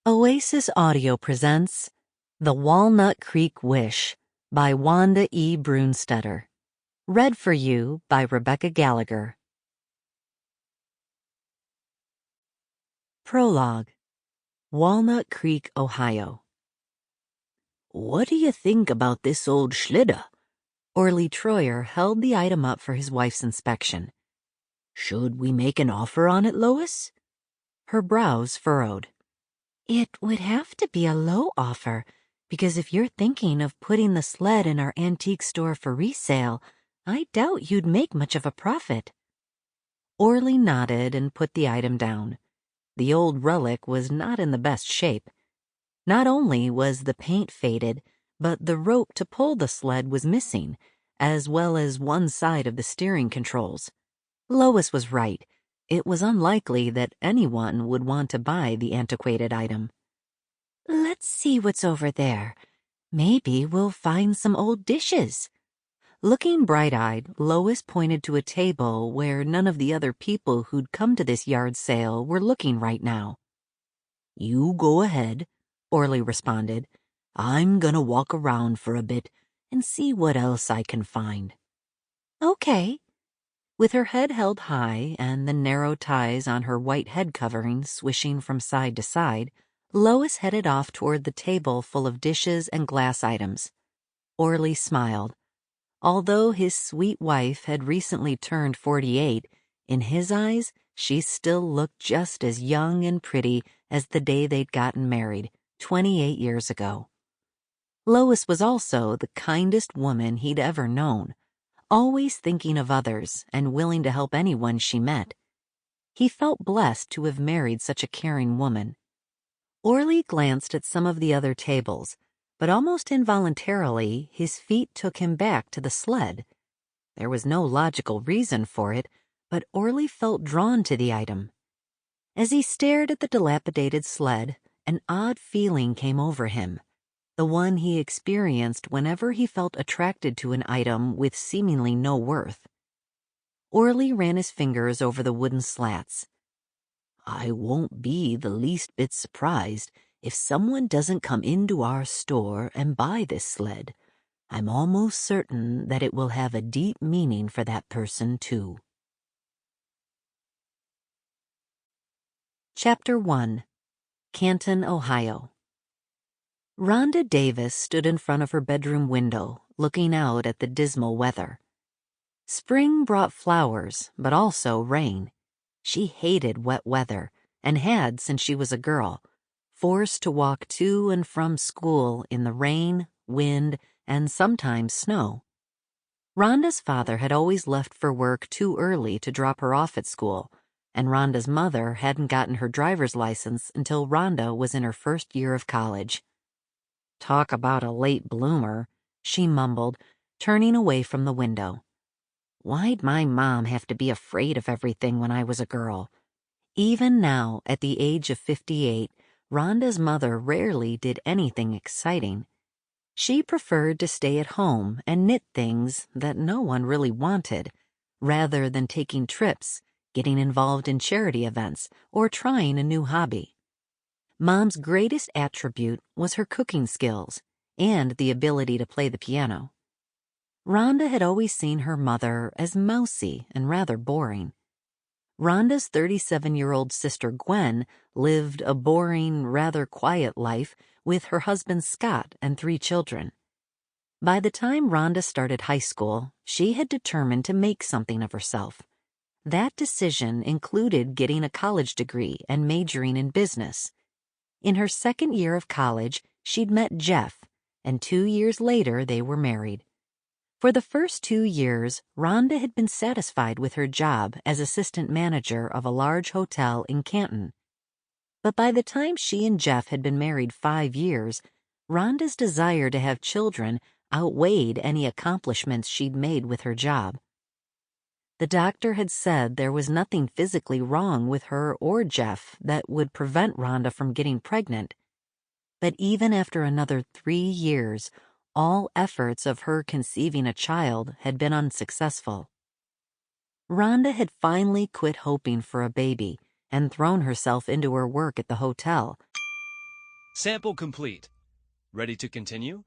Oasis Audio presents The Walnut Creek Wish by Wanda E. Brunstetter. Read for you by Rebecca Gallagher. Prologue. Walnut Creek, Ohio. "What do you think about this old sled?" Orley Troyer held the item up for his wife's inspection. "Should we make an offer on it, Lois?" Her brows furrowed. "It would have to be a low offer, because if you're thinking of putting the sled in our antique store for resale, I doubt you'd make much of a profit." Orley nodded and put the item down. The old relic was not in the best shape. Not only was the paint faded, but the rope to pull the sled was missing, as well as one side of the steering controls. Lois was right. It was unlikely that anyone would want to buy the antiquated item. "Let's see what's over there. Maybe we'll find some old dishes." Looking bright-eyed, Lois pointed to a table where none of the other people who'd come to this yard sale were looking right now. "You go ahead," Orley responded. "I'm gonna walk around for a bit and see what else I can find." "Okay." With her head held high and the narrow ties on her white head covering swishing from side to side, Lois headed off toward the table full of dishes and glass items. Orley smiled. Although his sweet wife had recently turned 48, in his eyes she still looked just as young and pretty as the day they'd gotten married, 28 years ago. Lois was also the kindest woman he'd ever known, always thinking of others and willing to help anyone she met. He felt blessed to have married such a caring woman. Orley glanced at some of the other tables, but almost involuntarily his feet took him back to the sled. There was no logical reason for it, but Orley felt drawn to the item. As he stared at the dilapidated sled, an odd feeling came over him, the one he experienced whenever he felt attracted to an item with seemingly no worth. Orley ran his fingers over the wooden slats. "I won't be the least bit surprised if someone doesn't come into our store and buy this sled. I'm almost certain that it will have a deep meaning for that person, too." Chapter 1. Canton, Ohio. Rhonda Davis stood in front of her bedroom window, looking out at the dismal weather. Spring brought flowers, but also rain. She hated wet weather, and had since she was a girl, forced to walk to and from school in the rain, wind, and sometimes snow. Rhonda's father had always left for work too early to drop her off at school, and Rhonda's mother hadn't gotten her driver's license until Rhonda was in her first year of college. "Talk about a late bloomer," she mumbled, turning away from the window. "Why'd my mom have to be afraid of everything when I was a girl?" Even now, at the age of 58, Rhonda's mother rarely did anything exciting. She preferred to stay at home and knit things that no one really wanted, rather than taking trips, getting involved in charity events, or trying a new hobby. Mom's greatest attribute was her cooking skills and the ability to play the piano. Rhonda had always seen her mother as mousy and rather boring. Rhonda's 37-year-old sister Gwen lived a boring, rather quiet life with her husband Scott and 3 children. By the time Rhonda started high school, she had determined to make something of herself. That decision included getting a college degree and majoring in business. In her second year of college, she'd met Jeff, and 2 years later they were married. For the first 2 years, Rhonda had been satisfied with her job as assistant manager of a large hotel in Canton. But by the time she and Jeff had been married 5 years, Rhonda's desire to have children outweighed any accomplishments she'd made with her job. The doctor had said there was nothing physically wrong with her or Jeff that would prevent Rhonda from getting pregnant. But even after another 3 years, all efforts of her conceiving a child had been unsuccessful. Rhonda had finally quit hoping for a baby and thrown herself into her work at the hotel. Sample complete. Ready to continue?